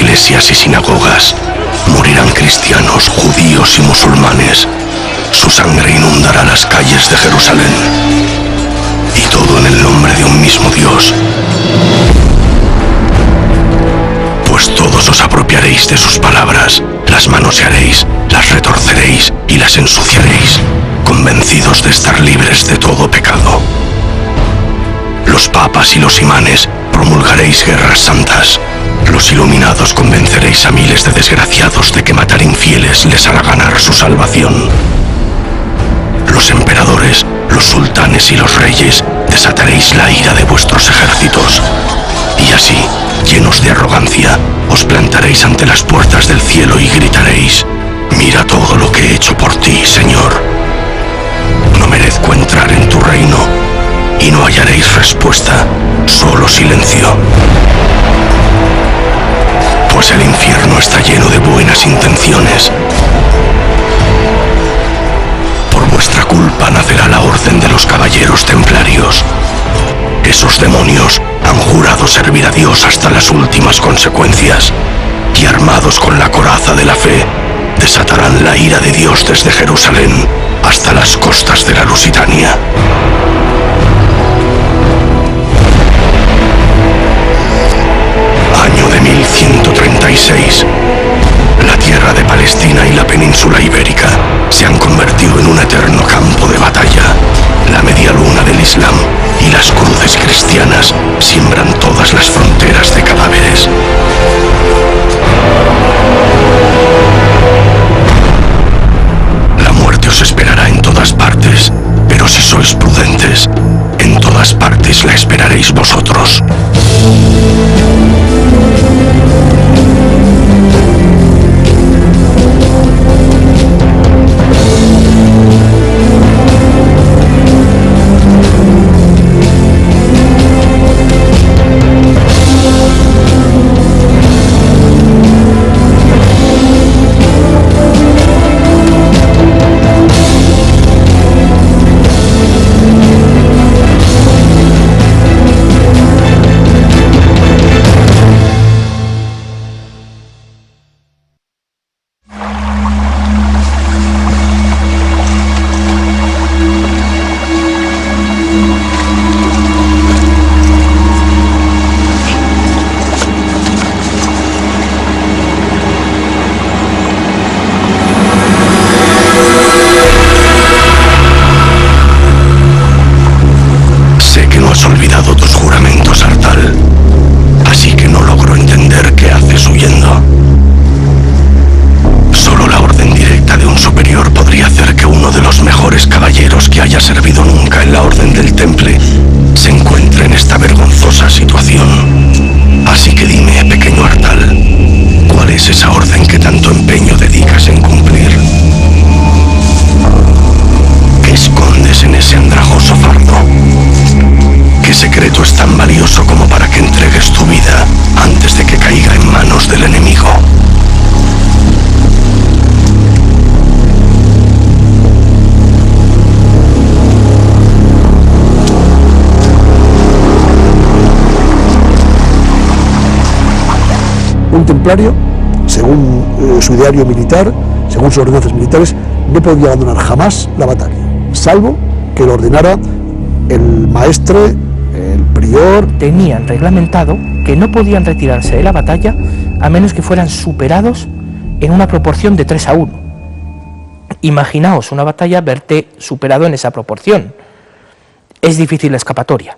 iglesias y sinagogas. Morirán cristianos, judíos y musulmanes. Su sangre inundará las calles de Jerusalén. Y todo en el nombre de un mismo Dios. Pues todos os apropiaréis de sus palabras, las manosearéis, las retorceréis y las ensuciaréis, convencidos de estar libres de todo pecado. Los papas y los imanes promulgaréis guerras santas. Los iluminados convenceréis a miles de desgraciados de que matar infieles les hará ganar su salvación. Los emperadores, los sultanes y los reyes desataréis la ira de vuestros ejércitos. Y así, llenos de arrogancia, os plantaréis ante las puertas del cielo y gritaréis: mira todo lo que he hecho por ti, Señor. No merezco entrar en tu reino. Y no hallaréis respuesta, solo silencio. Pues el infierno está lleno de buenas intenciones. Por vuestra culpa nacerá la Orden de los Caballeros Templarios. Esos demonios han jurado servir a Dios hasta las últimas consecuencias, y armados con la coraza de la fe, desatarán la ira de Dios desde Jerusalén hasta las costas de la Lusitania. Año de 1136. La tierra de Palestina y la península ibérica se han convertido en un eterno campo de batalla. La media luna del Islam y las cruces cristianas siembran todas las fronteras de cadáveres. La muerte os esperará en todas partes, pero si sois prudentes, en todas partes la esperaréis vosotros. Un templario, según su ideario militar, según sus ordenanzas militares, no podía abandonar jamás la batalla, salvo que lo ordenara el maestre, el prior. Tenían reglamentado que no podían retirarse de la batalla a menos que fueran superados en una proporción de 3-1. Imaginaos una batalla, verte superado en esa proporción. Es difícil la escapatoria.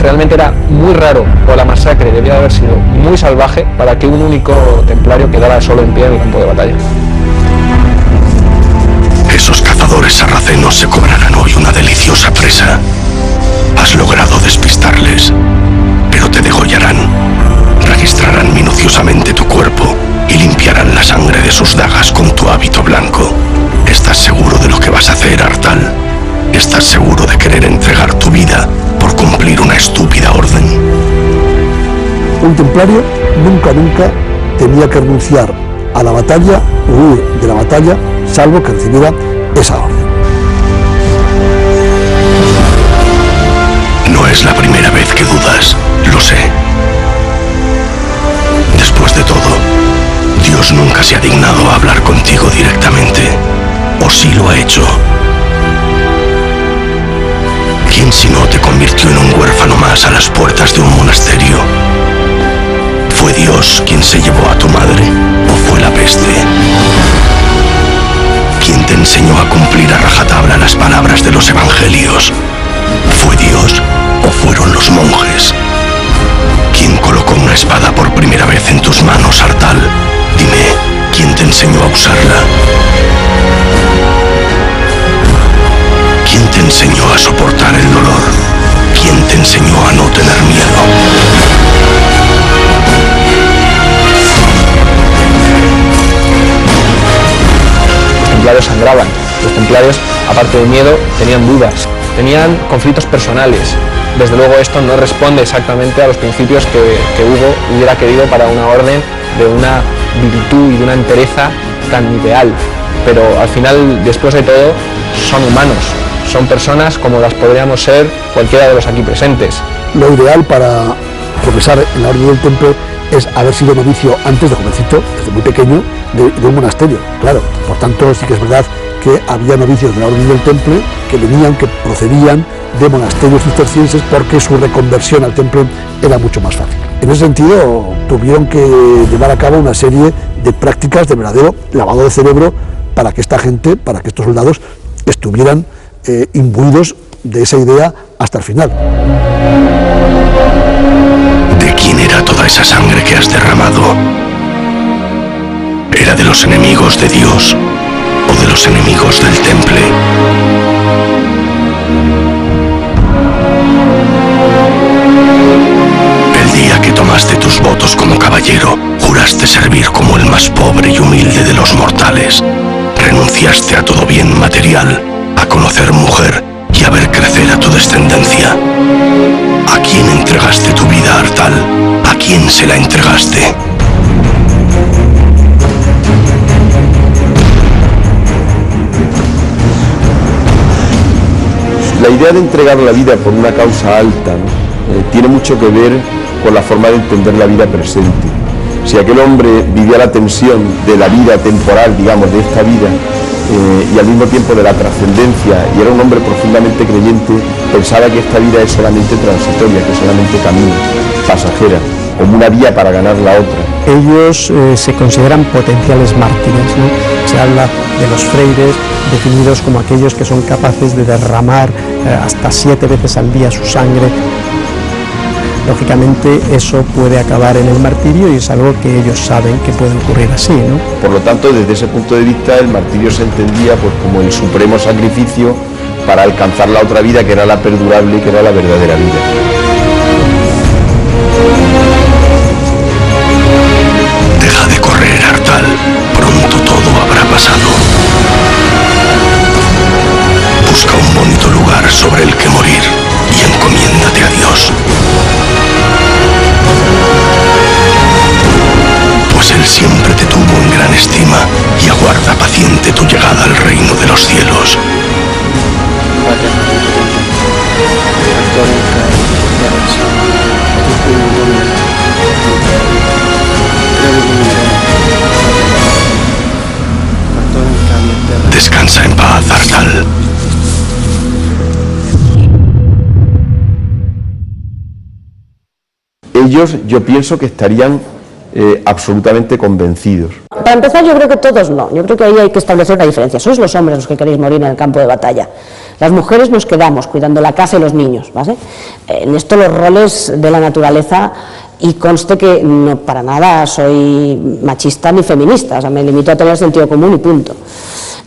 Realmente era muy raro, o la masacre debía de haber sido muy salvaje para que un único templario quedara solo en pie en el campo de batalla. Esos cazadores sarracenos se cobrarán hoy una deliciosa presa. Has logrado despistarles, pero te degollarán. Registrarán minuciosamente tu cuerpo y limpiarán la sangre de sus dagas con tu hábito blanco. ¿Estás seguro de lo que vas a hacer, Artal? ¿Estás seguro de querer entregar tu vida por cumplir una estúpida orden? Un templario nunca tenía que renunciar a la batalla o huir de la batalla, salvo que recibiera esa orden. No es la primera vez que dudas, lo sé. Después de todo, Dios nunca se ha dignado a hablar contigo directamente. ¿O sí lo ha hecho? ¿Quién si no te convirtió en un huérfano más a las puertas de un monasterio? ¿Fue Dios quien se llevó a tu madre o fue la peste? ¿Quién te enseñó a cumplir a rajatabla las palabras de los evangelios? ¿Fue Dios o fueron los monjes? ¿Quién colocó una espada por primera vez en tus manos, Artal? Dime, ¿quién te enseñó a usarla? ¿Quién te enseñó a soportar el dolor? ¿Quién te enseñó a no tener miedo? Los templarios sangraban. Los templarios, aparte de miedo, tenían dudas, tenían conflictos personales. Desde luego esto no responde exactamente a los principios que Hugo hubiera querido para una orden de una virtud y de una entereza tan ideal. Pero al final, después de todo, son humanos, son personas como las podríamos ser cualquiera de los aquí presentes. Lo ideal para profesar en la Orden del Temple es haber sido novicio antes de jovencito, desde muy pequeño, de un monasterio. Claro, por tanto sí que es verdad que había novicios de la Orden del Temple que procedían de monasterios cistercienses porque su reconversión al Temple era mucho más fácil. En ese sentido, tuvieron que llevar a cabo una serie de prácticas de verdadero lavado de cerebro para que esta gente, para que estos soldados estuvieran imbuidos de esa idea hasta el final. ¿De quién era toda esa sangre que has derramado? ¿Era de los enemigos de Dios o de los enemigos del Temple? El día que tomaste tus votos como caballero, juraste servir como el más pobre y humilde de los mortales. Renunciaste a todo bien material, a conocer mujer y a ver crecer a tu descendencia. ¿A quién entregaste tu vida, Artal? ¿A quién se la entregaste? La idea de entregar la vida por una causa alta, ¿no? Tiene mucho que ver con la forma de entender la vida presente. Si aquel hombre vivía la tensión de la vida temporal, digamos, de esta vida, y al mismo tiempo de la trascendencia, y era un hombre profundamente creyente, pensaba que esta vida es solamente transitoria, que es solamente camino, pasajera, como una vía para ganar la otra. Ellos se consideran potenciales mártires, ¿no? Se habla de los freires definidos como aquellos que son capaces de derramar hasta 7 veces al día su sangre. Lógicamente eso puede acabar en el martirio y es algo que ellos saben que puede ocurrir así, ¿no? Por lo tanto, desde ese punto de vista, el martirio se entendía pues, como el supremo sacrificio para alcanzar la otra vida, que era la perdurable y que era la verdadera vida. Deja de correr, Artal. Pronto todo habrá pasado. Busca un bonito lugar sobre el que morir y encomiéndate a Dios. Pues Él siempre te tuvo en gran estima y aguarda paciente tu llegada al reino de los cielos. Descansa en paz, Artal. Ellos, yo pienso que estarían absolutamente convencidos. Para empezar, yo creo que todos no. Yo creo que ahí hay que establecer una diferencia. Sois los hombres los que queréis morir en el campo de batalla. Las mujeres nos quedamos cuidando la casa y los niños, ¿vale? En esto los roles de la naturaleza, y conste que no para nada soy machista ni feminista, o sea, me limito a tener sentido común y punto.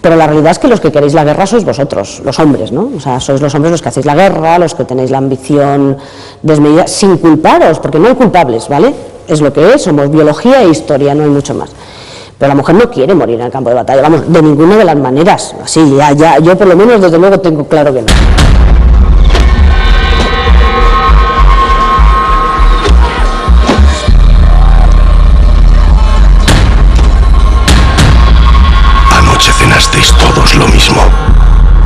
Pero la realidad es que los que queréis la guerra sois vosotros, los hombres, ¿no? O sea, sois los hombres los que hacéis la guerra, los que tenéis la ambición desmedida, sin culparos, porque no hay culpables, ¿vale? Es lo que es, somos biología e historia, no hay mucho más. Pero la mujer no quiere morir en el campo de batalla, vamos, de ninguna de las maneras. Así, ya, yo por lo menos desde luego tengo claro que no. Anoche cenasteis todos lo mismo.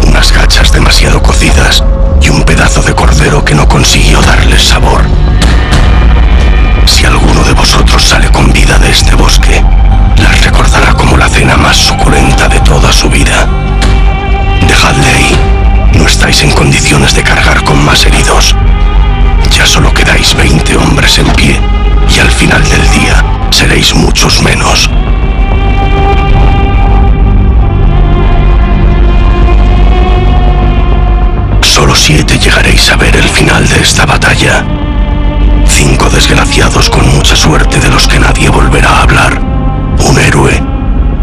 Unas gachas demasiado cocidas y un pedazo de cordero que no consiguió darles sabor. Si alguno de vosotros sale con vida de este bosque, las recordará como la cena más suculenta de toda su vida. Dejadle ahí. No estáis en condiciones de cargar con más heridos. Ya solo quedáis 20 hombres en pie, y al final del día seréis muchos menos. Solo 7 llegaréis a ver el final de esta batalla. 5 desgraciados con mucha suerte de los que nadie volverá a hablar. Un héroe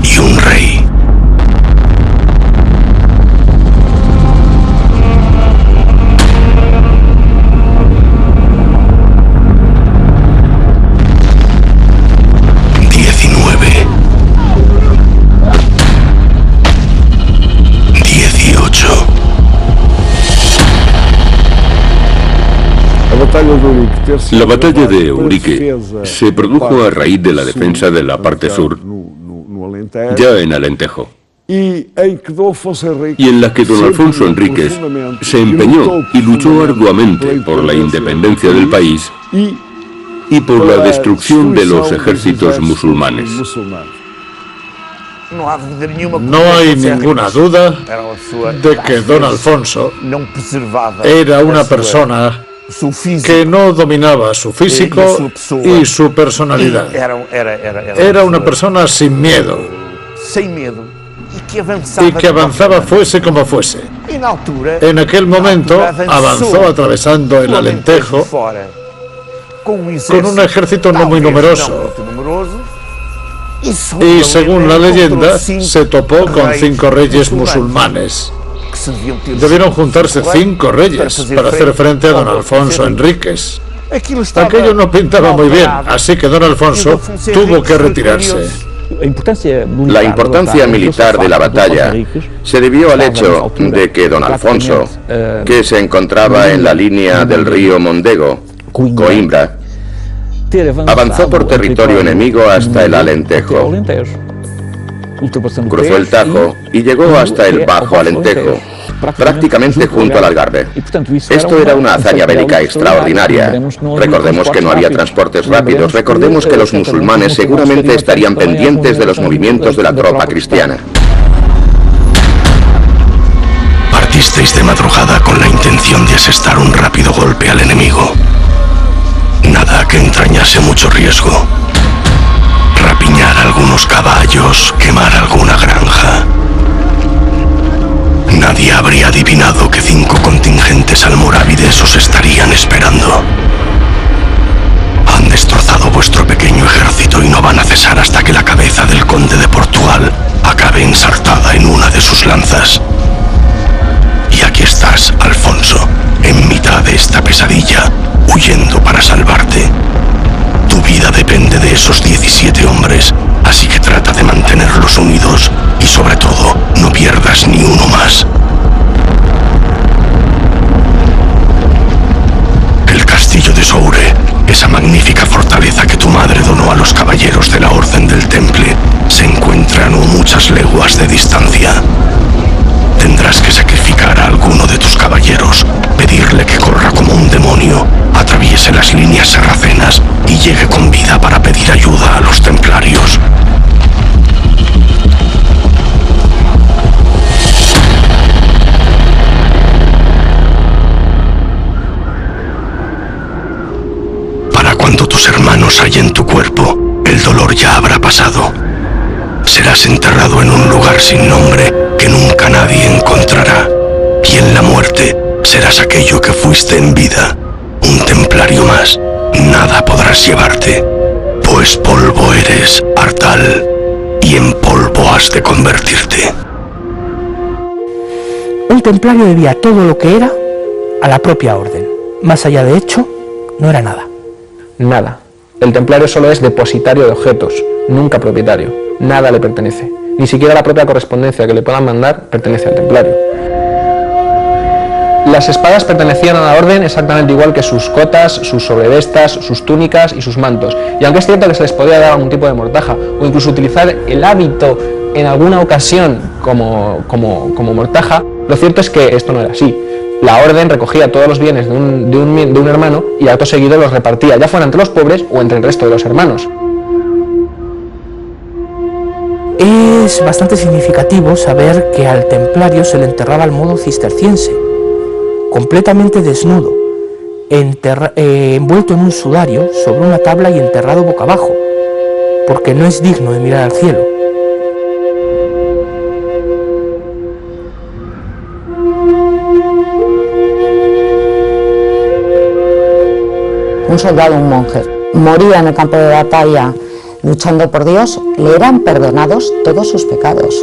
y un rey. La batalla de Eurique se produjo a raíz de la defensa de la parte sur, ya en Alentejo, y en la que don Alfonso Enríquez se empeñó y luchó arduamente por la independencia del país y por la destrucción de los ejércitos musulmanes. No hay ninguna duda de que don Alfonso era una persona que no dominaba su físico y su personalidad. Era una persona sin miedo y que avanzaba fuese como fuese. En aquel momento avanzó atravesando el Alentejo con un ejército no muy numeroso y, según la leyenda, se topó con 5 reyes musulmanes. Debieron juntarse 5 reyes para hacer frente a don Alfonso Enríquez. Aquello no pintaba muy bien, así que don Alfonso tuvo que retirarse. La importancia militar de la batalla se debió al hecho de que don Alfonso, que se encontraba en la línea del río Mondego, Coimbra, avanzó por territorio enemigo hasta el Alentejo. Cruzó el Tajo y llegó hasta el Bajo Alentejo, prácticamente junto al Algarve. Esto era una hazaña bélica extraordinaria. Recordemos que no había transportes rápidos, recordemos que los musulmanes seguramente estarían pendientes de los movimientos de la tropa cristiana. Partisteis de madrugada con la intención de asestar un rápido golpe al enemigo. Nada que entrañase mucho riesgo. Rapiñar algunos caballos, quemar alguna granja. Nadie habría adivinado que 5 contingentes almorávides os estarían esperando. Han destrozado vuestro pequeño ejército y no van a cesar hasta que la cabeza del conde de Portugal acabe ensartada en una de sus lanzas. Y aquí estás, Alfonso, en mitad de esta pesadilla, huyendo para salvarte. Tu vida depende de esos 17 hombres, así que trata de mantenerlos unidos y, sobre todo, no pierdas ni uno más. El castillo de Soure, esa magnífica fortaleza que tu madre donó a los caballeros de la Orden del Temple, se encuentra a no muchas leguas de distancia. Tendrás que sacrificar a alguno de tus caballeros, pedirle que corra como un demonio, atraviese las líneas sarracenas y llegue con vida para pedir ayuda a los templarios. Para cuando tus hermanos hallen tu cuerpo, el dolor ya habrá pasado. Serás enterrado en un lugar sin nombre que nunca nadie encontrará. Y en la muerte serás aquello que fuiste en vida, un templario más. Nada podrás llevarte, pues polvo eres, Artal, y en polvo has de convertirte. Un templario debía todo lo que era a la propia orden. Más allá de hecho, no era nada. Nada. El templario solo es depositario de objetos, nunca propietario. nada le pertenece. Ni siquiera la propia correspondencia que le puedan mandar pertenece al templario. Las espadas pertenecían a la orden exactamente igual que sus cotas, sus sobrevestas, sus túnicas y sus mantos. Y aunque es cierto que se les podía dar algún tipo de mortaja o incluso utilizar el hábito en alguna ocasión como mortaja, lo cierto es que esto no era así. La orden recogía todos los bienes de un hermano y acto seguido los repartía, ya fuera entre los pobres o entre el resto de los hermanos. Es bastante significativo saber que al templario se le enterraba al modo cisterciense, completamente desnudo, envuelto en un sudario sobre una tabla y enterrado boca abajo, porque no es digno de mirar al cielo. Un soldado, un monje, moría en el campo de batalla luchando por Dios, le eran perdonados todos sus pecados.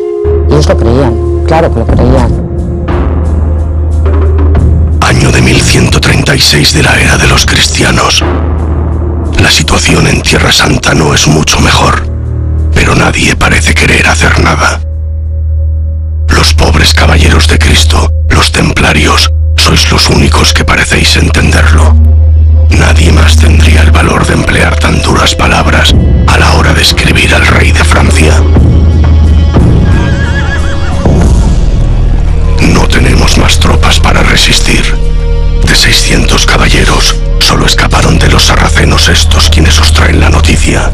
Y ellos lo creían, claro que lo creían. Año de 1136 de la era de los cristianos. La situación en Tierra Santa no es mucho mejor, pero nadie parece querer hacer nada. Los pobres caballeros de Cristo, los templarios, sois los únicos que parecéis entenderlo. Nadie más tendría el valor de emplear tan duras palabras a la hora de escribir al rey de Francia. No tenemos más tropas para resistir. De 600 caballeros, solo escaparon de los sarracenos estos quienes os traen la noticia.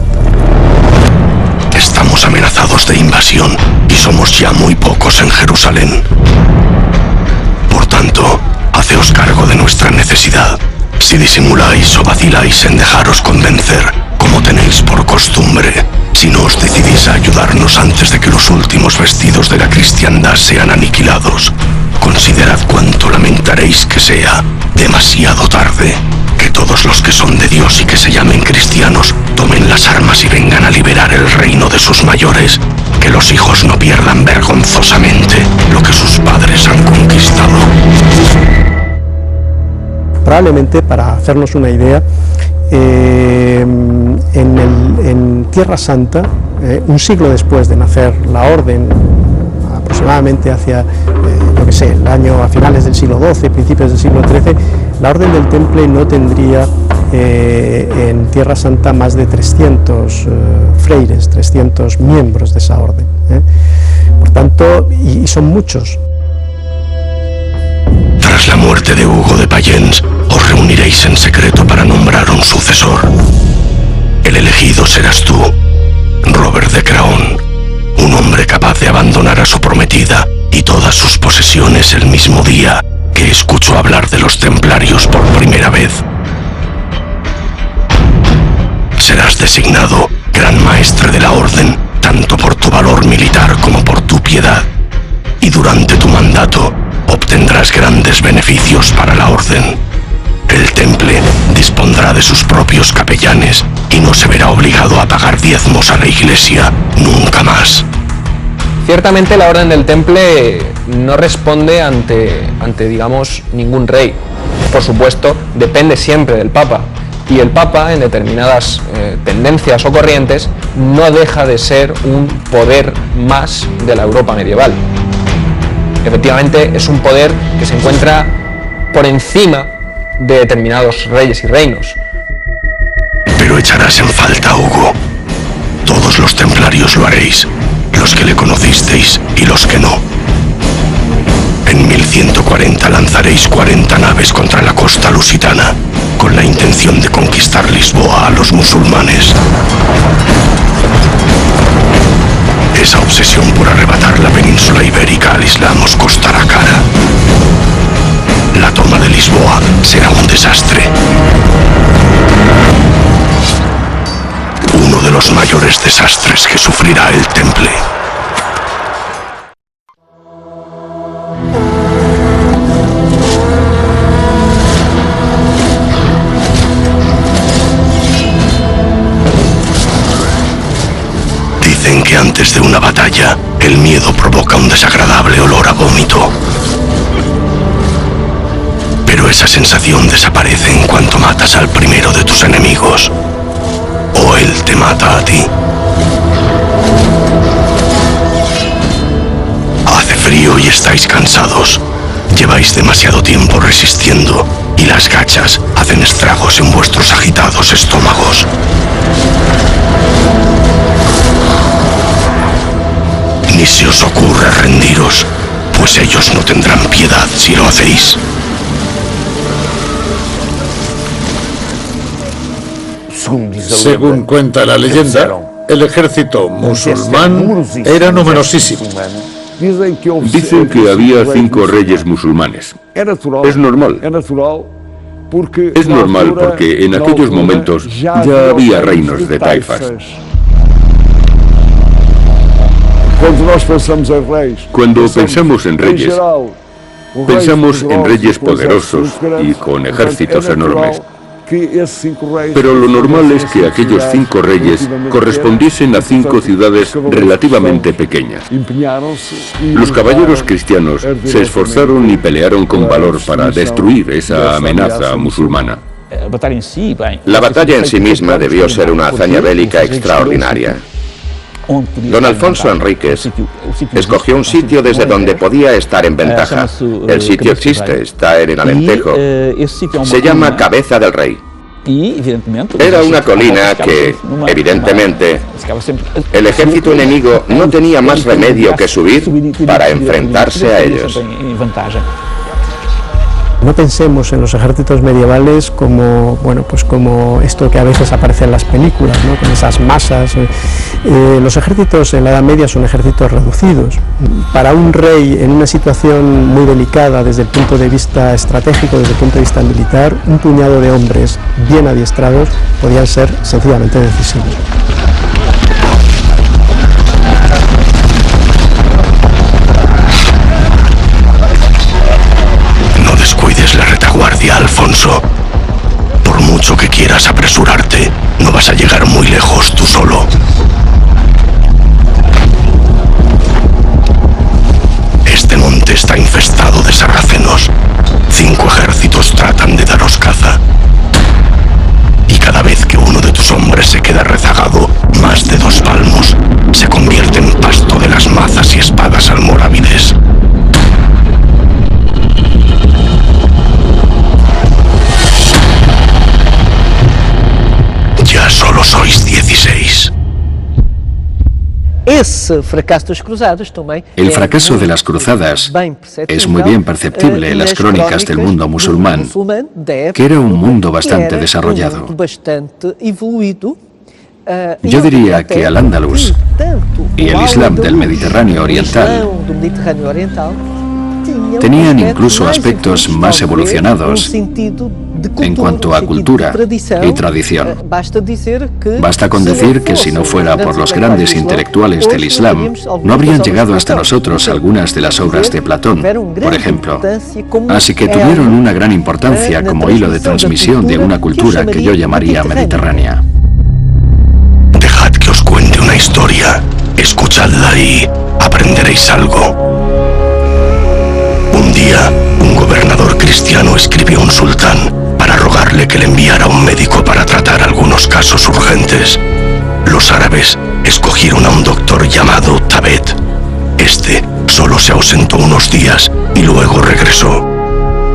Estamos amenazados de invasión y somos ya muy pocos en Jerusalén. Por tanto, haceos cargo de nuestra necesidad. Si disimuláis o vaciláis en dejaros convencer, como tenéis por costumbre, si no os decidís a ayudarnos antes de que los últimos vestidos de la cristiandad sean aniquilados, considerad cuánto lamentaréis que sea demasiado tarde, que todos los que son de Dios y que se llamen cristianos tomen las armas y vengan a liberar el reino de sus mayores, que los hijos no pierdan vergonzosamente lo que sus padres han conquistado. Probablemente, para hacernos una idea, en Tierra Santa, un siglo después de nacer la orden, aproximadamente hacia, el año a finales del siglo XII, principios del siglo XIII, la orden del Temple no tendría en Tierra Santa más de 300 freires, 300 miembros de esa orden. Por tanto, y son muchos. Tras la muerte de Hugo de Payens, os reuniréis en secreto para nombrar un sucesor. El elegido serás tú, Robert de Craon, un hombre capaz de abandonar a su prometida y todas sus posesiones el mismo día que escuchó hablar de los templarios por primera vez. Serás designado gran maestre de la orden, tanto por tu valor militar como por tu piedad, y durante tu mandato obtendrás grandes beneficios para la orden. El Temple dispondrá de sus propios capellanes y no se verá obligado a pagar diezmos a la Iglesia nunca más. Ciertamente la Orden del Temple no responde ante digamos, ningún rey. Por supuesto, depende siempre del Papa. Y el Papa, en determinadas tendencias o corrientes, no deja de ser un poder más de la Europa medieval. Efectivamente, es un poder que se encuentra por encima de determinados reyes y reinos. Pero echarás en falta a Hugo. Todos los templarios lo haréis, los que le conocisteis y los que no. En 1140 lanzaréis 40 naves contra la costa lusitana, con la intención de conquistar Lisboa a los musulmanes. Esa obsesión por arrebatar la península ibérica al Islam os costará cara. La toma de Lisboa será un desastre. Uno de los mayores desastres que sufrirá el Temple. Dicen que antes de una batalla, el miedo provoca un desagradable olor a vómito. Pero esa sensación desaparece en cuanto matas al primero de tus enemigos. O él te mata a ti. cansados. Lleváis demasiado tiempo resistiendo y las gachas hacen estragos en vuestros agitados estómagos. Ni se os ocurra rendiros, pues ellos no tendrán piedad si lo hacéis. Según cuenta la leyenda, el ejército musulmán era numerosísimo. Dicen que había 5 reyes musulmanes. Es normal. Es normal porque en aquellos momentos ya había reinos de taifas. Cuando pensamos en reyes, pensamos en reyes poderosos y con ejércitos enormes. Pero lo normal es que aquellos 5 reyes correspondiesen a 5 ciudades relativamente pequeñas. Los caballeros cristianos se esforzaron y pelearon con valor para destruir esa amenaza musulmana. La batalla en sí misma debió ser una hazaña bélica extraordinaria. Don Alfonso Enríquez escogió un sitio desde donde podía estar en ventaja. El sitio existe, está en el Alentejo. Se llama Cabeza del Rey. Era una colina que, evidentemente, el ejército enemigo no tenía más remedio que subir para enfrentarse a ellos. No pensemos en los ejércitos medievales como, bueno, pues como esto que a veces aparece en las películas, ¿no? Con esas masas. Los ejércitos en la Edad Media son ejércitos reducidos. Para un rey en una situación muy delicada desde el punto de vista estratégico, desde el punto de vista militar, un puñado de hombres bien adiestrados podían ser sencillamente decisivos. Descuides la retaguardia, Alfonso. Por mucho que quieras apresurarte, no vas a llegar muy lejos tú solo. Este monte está infestado de sarracenos. 5 ejércitos tratan de daros caza. Y cada vez que uno de tus hombres se queda rezagado más de 2 palmos, se convierte en pasto de las mazas y espadas almorávides. Ya solo sois 16. El fracaso de las cruzadas es muy bien perceptible en las crónicas del mundo musulmán, que era un mundo bastante desarrollado. Yo diría que Al-Ándalus y el Islam del Mediterráneo Oriental tenían incluso aspectos más evolucionados en cuanto a cultura y tradición. Basta con decir que si no fuera por los grandes intelectuales del Islam, no habrían llegado hasta nosotros algunas de las obras de Platón, por ejemplo. Así que tuvieron una gran importancia como hilo de transmisión de una cultura que yo llamaría mediterránea. Dejad que os cuente una historia, escuchadla y aprenderéis algo. Un día, un gobernador cristiano escribió a un sultán para rogarle que le enviara un médico para tratar algunos casos urgentes. Los árabes escogieron a un doctor llamado Tabet. Este solo se ausentó unos días y luego regresó.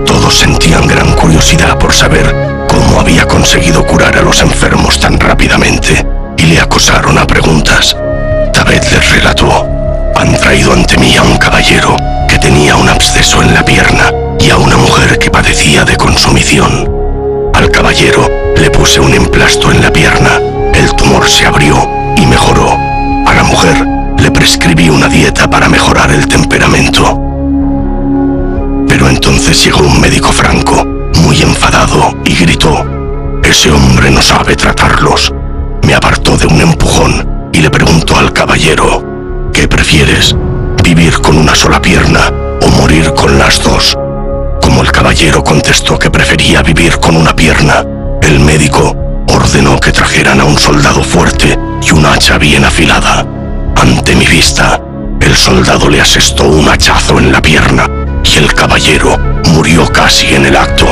Todos sentían gran curiosidad por saber cómo había conseguido curar a los enfermos tan rápidamente y le acosaron a preguntas. Tabet les relató: han traído ante mí a un caballero que tenía un absceso en la pierna y a una mujer que padecía de consumición. Al caballero le puse un emplasto en la pierna, el tumor se abrió y mejoró. A la mujer le prescribí una dieta para mejorar el temperamento. Pero entonces llegó un médico franco, muy enfadado, y gritó: ese hombre no sabe tratarlos. Me apartó de un empujón y le preguntó al caballero: ¿qué prefieres? ¿Vivir con una sola pierna o morir con las 2? Como el caballero contestó que prefería vivir con una pierna, el médico ordenó que trajeran a un soldado fuerte y un hacha bien afilada. Ante mi vista, el soldado le asestó un hachazo en la pierna y el caballero murió casi en el acto.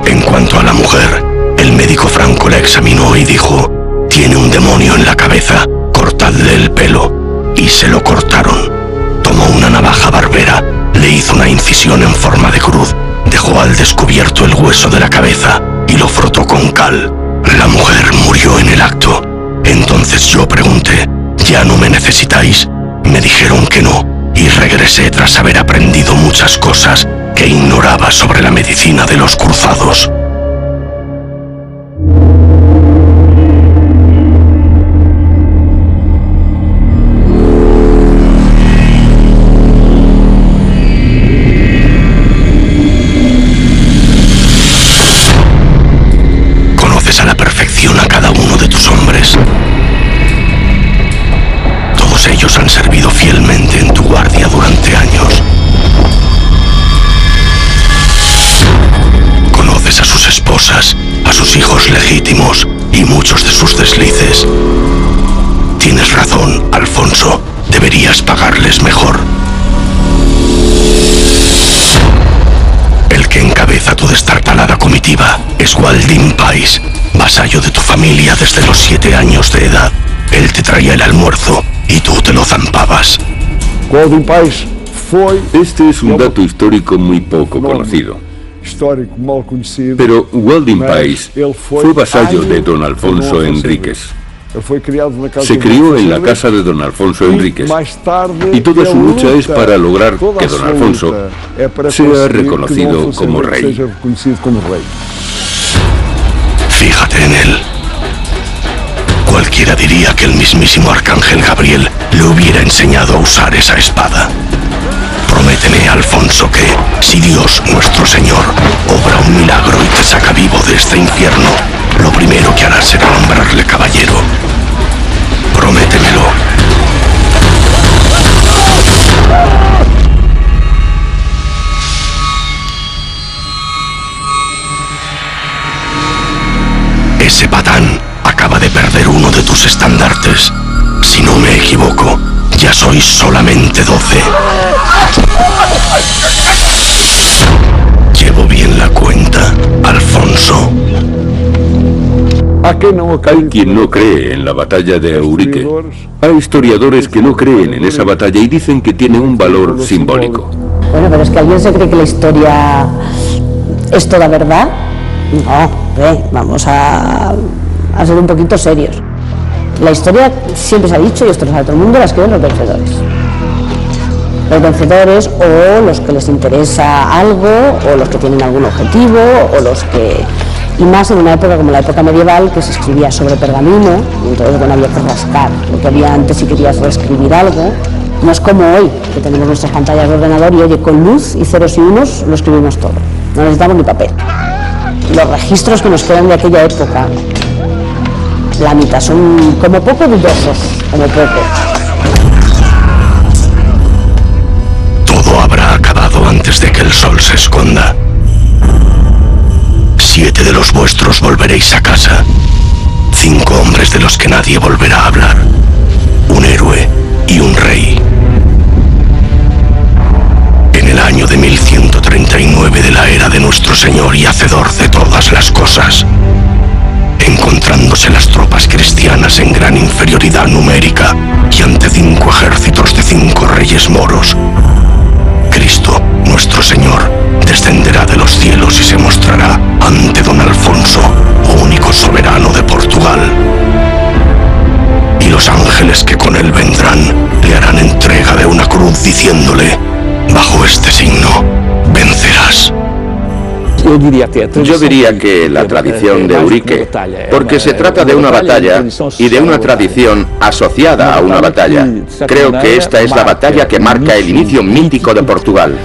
En cuanto a la mujer, el médico franco la examinó y dijo: tiene un demonio en la cabeza, cortadle el pelo. Y se lo cortaron. Tomó una navaja barbera espera, le hizo una incisión en forma de cruz, dejó al descubierto el hueso de la cabeza y lo frotó con cal. La mujer murió en el acto. Entonces yo pregunté, ¿ya no me necesitáis? Me dijeron que no, y regresé tras haber aprendido muchas cosas que ignoraba sobre la medicina de los cruzados. Conoces a la perfección a cada uno de tus hombres. Todos ellos han servido fielmente en tu guardia durante años. Conoces a sus esposas, a sus hijos legítimos y muchos de sus deslices. Tienes razón, Alfonso. Deberías pagarles mejor. El que encabeza tu destartalada comitiva es Waldin Pais, vasallo de tu familia desde los 7 años de edad. Él te traía el almuerzo y tú te lo zampabas. Este es un dato histórico muy poco conocido. Pero Waldin Pais fue vasallo de don Alfonso Enríquez. Se crió en la casa de don Alfonso Enríquez y toda su lucha es para lograr que don Alfonso sea reconocido como rey. Fíjate en él. Cualquiera diría que el mismísimo Arcángel Gabriel le hubiera enseñado a usar esa espada. Prométeme, Alfonso, que si Dios, nuestro Señor, obra un milagro y te saca vivo de este infierno, lo primero que harás será nombrarle caballero. Prométemelo. Ese patán acaba de perder uno de tus estandartes. Si no me equivoco, ya sois solamente 12. ¿Llevo bien la cuenta, Alfonso? Hay quien no cree en la batalla de Eurique. Hay historiadores que no creen en esa batalla y dicen que tiene un valor simbólico. Bueno, pero es que alguien se cree que la historia es toda verdad. No, vamos a ser un poquito serios. La historia siempre se ha dicho, y esto lo sabe todo el mundo, la escriben los vencedores. Los vencedores, o los que les interesa algo, o los que tienen algún objetivo, o los que... Y más en una época como la época medieval, que se escribía sobre pergamino, y entonces bueno, había que rascar lo que había antes si querías reescribir algo. No es como hoy, que tenemos nuestras pantallas de ordenador y oye, con luz y ceros y unos lo escribimos todo. No necesitamos ni papel. Los registros que nos quedan de aquella época, la mitad son como poco dudosos, como poco. Todo habrá acabado antes de que el sol se esconda. 7 de los vuestros volveréis a casa. 5 hombres de los que nadie volverá a hablar. Un héroe y un rey. En el año de 1139 de la era de nuestro Señor y Hacedor de todas las cosas, encontrándose las tropas cristianas en gran inferioridad numérica y ante 5 ejércitos de 5 reyes moros, Cristo, nuestro Señor, descenderá de los cielos y se mostrará ante don Alfonso, único soberano de Portugal. Y los ángeles que con él vendrán le harán entrega de una cruz diciéndole, bajo este signo, vencerás. Yo diría que la tradición de Eurique, porque se trata de una batalla y de una tradición asociada a una batalla. Creo que esta es la batalla que marca el inicio mítico de Portugal.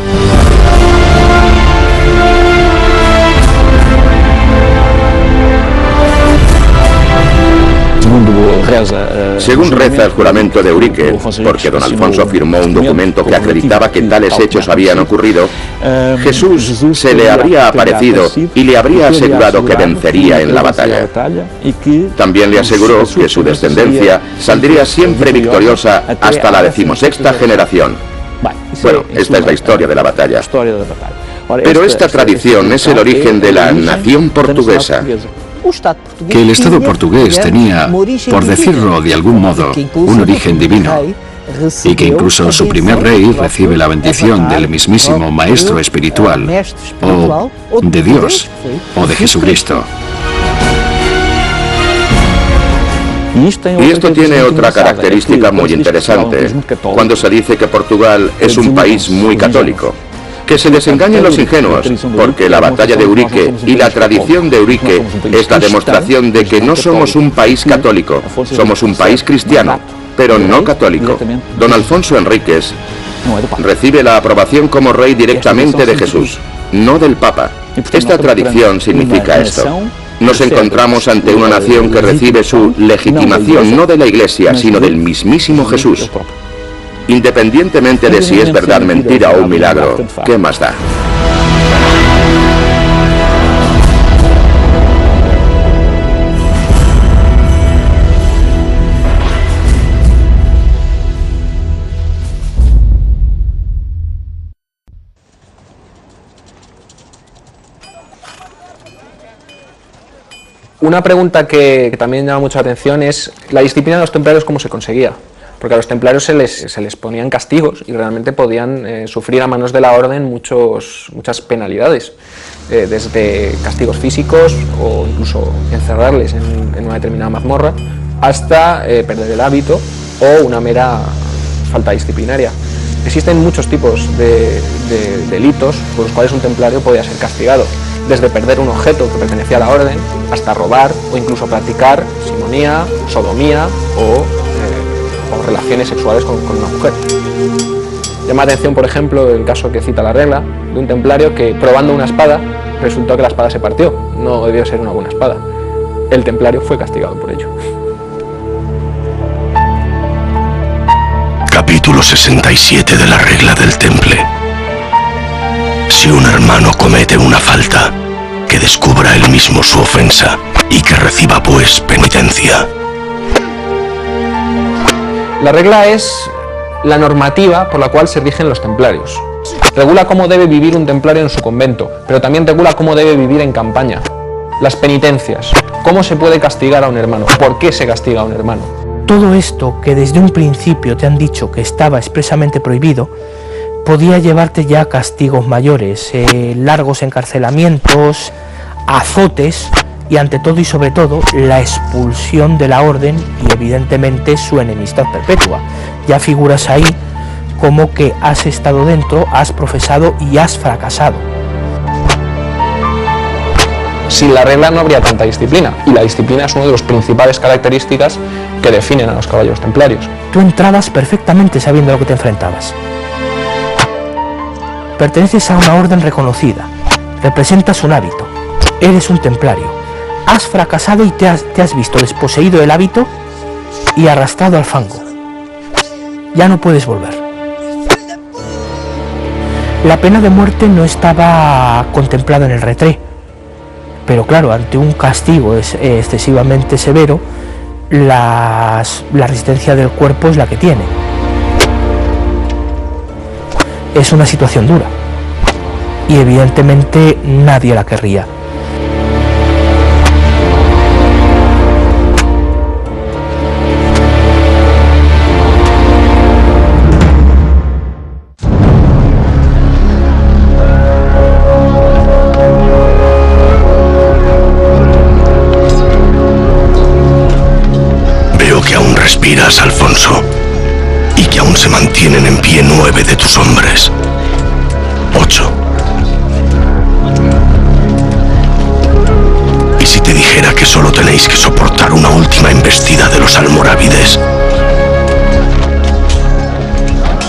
Según reza el juramento de Eurique, porque don Alfonso firmó un documento que acreditaba que tales hechos habían ocurrido, Jesús se le habría aparecido y le habría asegurado que vencería en la batalla. También le aseguró que su descendencia saldría siempre victoriosa hasta la 16ª generación. Bueno, esta es la historia de la batalla. Pero esta tradición es el origen de la nación portuguesa. Que el Estado portugués tenía, por decirlo de algún modo, un origen divino, y que incluso su primer rey recibe la bendición del mismísimo Maestro Espiritual, o de Dios, o de Jesucristo. Y esto tiene otra característica muy interesante, cuando se dice que Portugal es un país muy católico. Que se desengañen los ingenuos, porque la batalla de Eurique y la tradición de Eurique es la demostración de que no somos un país católico, somos un país cristiano, pero no católico. Don Alfonso Enríquez recibe la aprobación como rey directamente de Jesús, no del Papa. Esta tradición significa esto. Nos encontramos ante una nación que recibe su legitimación no de la Iglesia, sino del mismísimo Jesús. Independientemente de si es verdad, mentira o un milagro, ¿qué más da? Una pregunta que también llama mucha atención es la disciplina de los templarios, ¿cómo se conseguía? Porque a los templarios se les ponían castigos y realmente podían sufrir a manos de la orden muchas penalidades, desde castigos físicos o incluso encerrarles en una determinada mazmorra, hasta perder el hábito o una mera falta disciplinaria. Existen muchos tipos de delitos por los cuales un templario podía ser castigado, desde perder un objeto que pertenecía a la orden, hasta robar o incluso practicar simonía, sodomía o relaciones sexuales con una mujer. Llama la atención, por ejemplo, el caso que cita la regla, de un templario que, probando una espada, resultó que la espada se partió. No debió ser una buena espada. El templario fue castigado por ello. Capítulo 67 de la regla del temple. Si un hermano comete una falta, que descubra él mismo su ofensa y que reciba pues penitencia. La regla es la normativa por la cual se rigen los templarios. Regula cómo debe vivir un templario en su convento, pero también regula cómo debe vivir en campaña. Las penitencias, cómo se puede castigar a un hermano, por qué se castiga a un hermano. Todo esto que desde un principio te han dicho que estaba expresamente prohibido, podía llevarte ya a castigos mayores, largos encarcelamientos, azotes y ante todo y sobre todo la expulsión de la orden y evidentemente su enemistad perpetua. Ya figuras ahí como que has estado dentro, has profesado y has fracasado. Sin la regla no habría tanta disciplina, y la disciplina es una de las principales características que definen a los caballeros templarios. Tú entrabas perfectamente sabiendo a lo que te enfrentabas. Perteneces a una orden reconocida, representas un hábito, eres un templario. Has fracasado y te has visto desposeído del hábito y arrastrado al fango. Ya no puedes volver. La pena de muerte no estaba contemplada en el retré, pero claro, ante un castigo excesivamente severo, la resistencia del cuerpo es la que tiene. Es una situación dura y evidentemente nadie la querría. Respiras, Alfonso, y que aún se mantienen en pie 9 de tus hombres. 8. ¿Y si te dijera que solo tenéis que soportar una última embestida de los almorávides?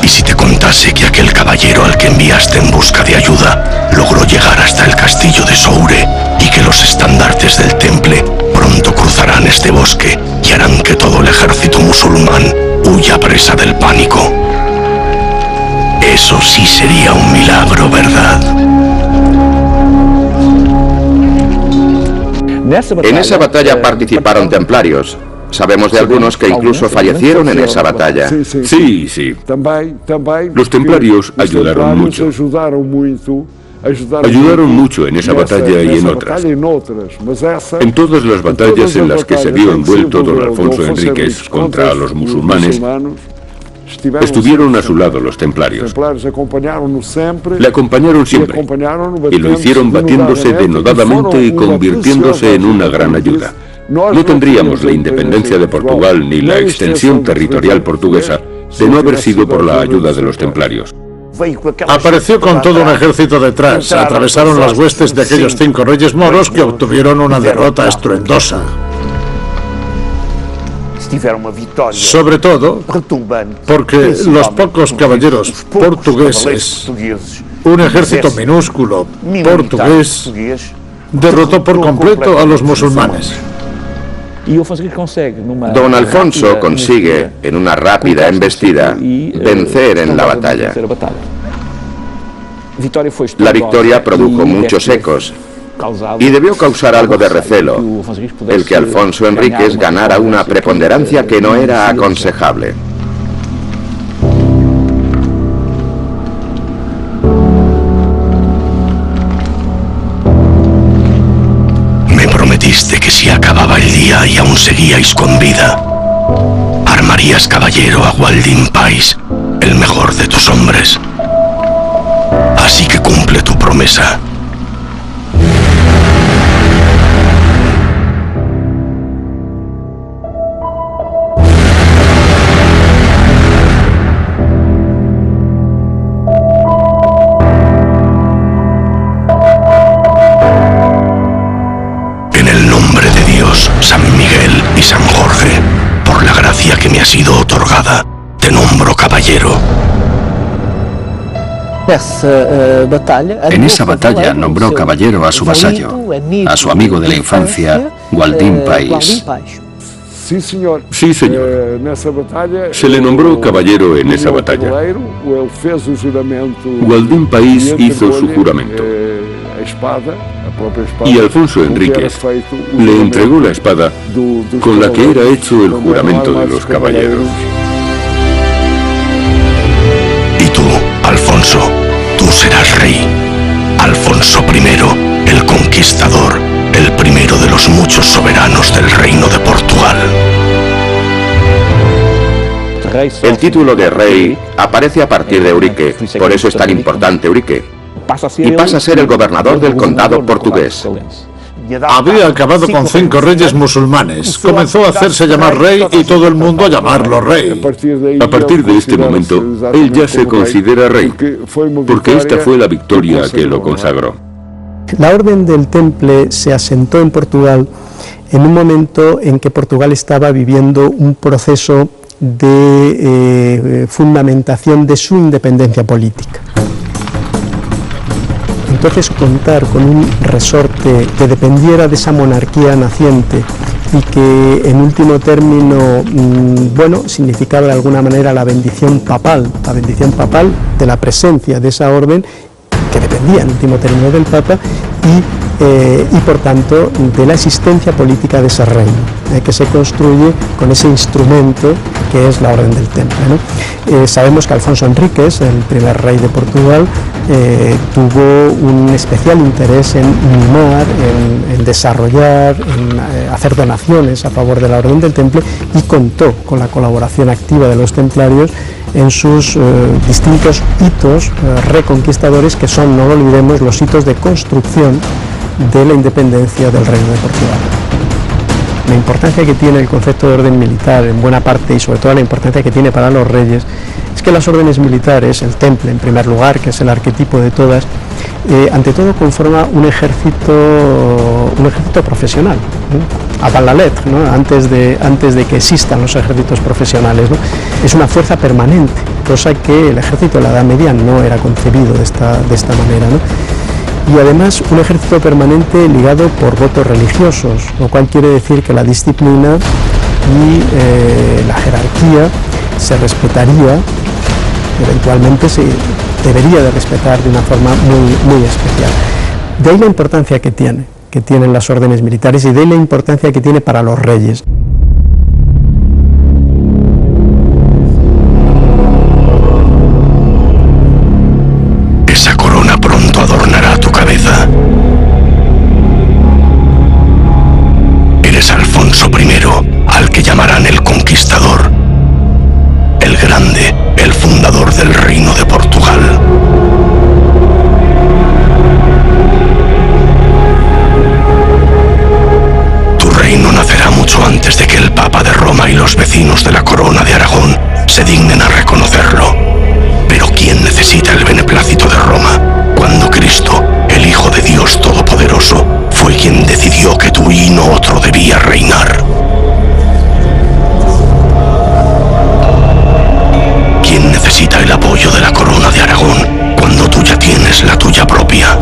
¿Y si te contase que aquel caballero al que enviaste en busca de ayuda logró llegar hasta el castillo de Soure y que los estandartes del temple pronto cruzarán este bosque y harán que todo el ejército musulmán huya presa del pánico? Eso sí sería un milagro, ¿verdad? En esa batalla participaron templarios. Sabemos de algunos que incluso fallecieron en esa batalla. Sí, sí. Los templarios ayudaron mucho. Ayudaron mucho en esa batalla y en otras. En todas las batallas en las que se vio envuelto don Alfonso Enríquez contra los musulmanes, Estuvieron a su lado los templarios. Le acompañaron siempre y lo hicieron batiéndose denodadamente y convirtiéndose en una gran ayuda. No tendríamos la independencia de Portugal ni la extensión territorial portuguesa de no haber sido por la ayuda de los templarios. Apareció con todo un ejército detrás. Atravesaron las huestes de aquellos 5 reyes moros que obtuvieron una derrota estruendosa. Sobre todo porque los pocos caballeros portugueses, un ejército minúsculo portugués, derrotó por completo a los musulmanes. Don Alfonso consigue, en una rápida embestida, vencer en la batalla. La victoria produjo muchos ecos y debió causar algo de recelo, el que Alfonso Enríquez ganara una preponderancia que no era aconsejable. Me prometiste que si acababa el día y aún seguíais con vida, armarías caballero a Gualdín Pais, el mejor de tus hombres. Así que cumple tu promesa. San Miguel y San Jorge, por la gracia que me ha sido otorgada, te nombro caballero. En esa batalla nombró caballero a su vasallo, a su amigo de la infancia, Gualdín Pais. Sí, señor. Se le nombró caballero en esa batalla. Gualdín Pais hizo su juramento. Y Alfonso Enríquez le entregó la espada con la que era hecho el juramento de los caballeros. Y tú, Alfonso, tú serás rey. Alfonso I, el conquistador, el primero de los muchos soberanos del reino de Portugal. El título de rey aparece a partir de Eurique, por eso es tan importante Eurique. Y pasa a ser el gobernador del condado portugués. Había acabado con 5 reyes musulmanes. Comenzó a hacerse llamar rey y todo el mundo a llamarlo rey. A partir de este momento, él ya se considera rey, porque esta fue la victoria que lo consagró. La Orden del Temple se asentó en Portugal en un momento en que Portugal estaba viviendo un proceso de fundamentación de su independencia política. Entonces, contar con un resorte que dependiera de esa monarquía naciente y que en último término, bueno, significaba de alguna manera la bendición papal de la presencia de esa orden que dependía en último término del Papa y por tanto de la existencia política de ese reino, que se construye con ese instrumento que es la Orden del Temple, ¿no? Sabemos que Alfonso Enríquez, el primer rey de Portugal, tuvo un especial interés en mimar, en desarrollar, en hacer donaciones a favor de la Orden del Temple y contó con la colaboración activa de los templarios en sus distintos hitos reconquistadores, que son, no lo olvidemos, los hitos de construcción de la independencia del Reino de Portugal. La importancia que tiene el concepto de orden militar en buena parte y sobre todo la importancia que tiene para los reyes es que las órdenes militares, el temple en primer lugar, que es el arquetipo de todas, ante todo conforma un ejército profesional, ¿no? Avant la lettre, ¿no? antes de que existan los ejércitos profesionales, ¿no? Es una fuerza permanente, cosa que el ejército de la Edad Media no era concebido de esta manera, ¿no? Y además un ejército permanente ligado por votos religiosos, lo cual quiere decir que la disciplina y la jerarquía se respetaría, eventualmente se debería de respetar de una forma muy especial. De ahí la importancia que tienen las órdenes militares y de ahí la importancia que tiene para los reyes. Esa corona pronto adornará tu cabeza. Eres Alfonso I, al que llamarán el Conquistador, el Grande. vecinos de la Corona de Aragón se dignen a reconocerlo. Pero ¿quién necesita el beneplácito de Roma cuando Cristo, el Hijo de Dios Todopoderoso, fue quien decidió que tú y no otro debía reinar? ¿Quién necesita el apoyo de la Corona de Aragón cuando tú ya tienes la tuya propia?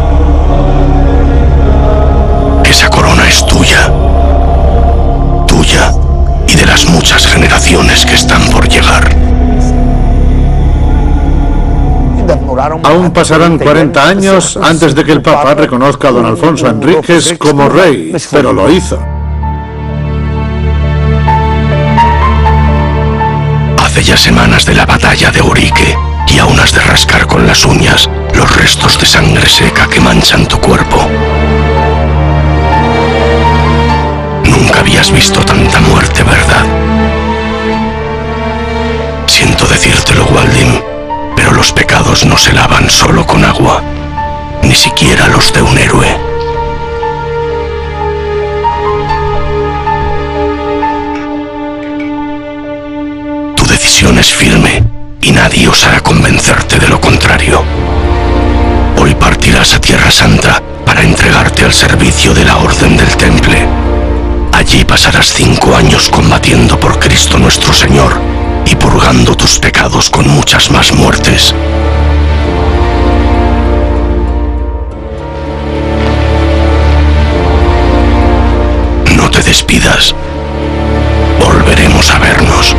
Esa corona es tuya, tuya y de las muchas generaciones que están por llegar. Aún pasarán 40 años antes de que el Papa reconozca a don Alfonso Enríquez como rey, pero lo hizo. Hace ya semanas de la batalla de Eurique y aún has de rascar con las uñas los restos de sangre seca que manchan tu cuerpo. Nunca habías visto tanta muerte, ¿verdad? Siento decírtelo, Waldim, pero los pecados no se lavan solo con agua, ni siquiera los de un héroe. Tu decisión es firme y nadie osará convencerte de lo contrario. Hoy partirás a Tierra Santa para entregarte al servicio de la Orden del Temple. Allí pasarás 5 años combatiendo por Cristo nuestro Señor y purgando tus pecados con muchas más muertes. No te despidas. Volveremos a vernos.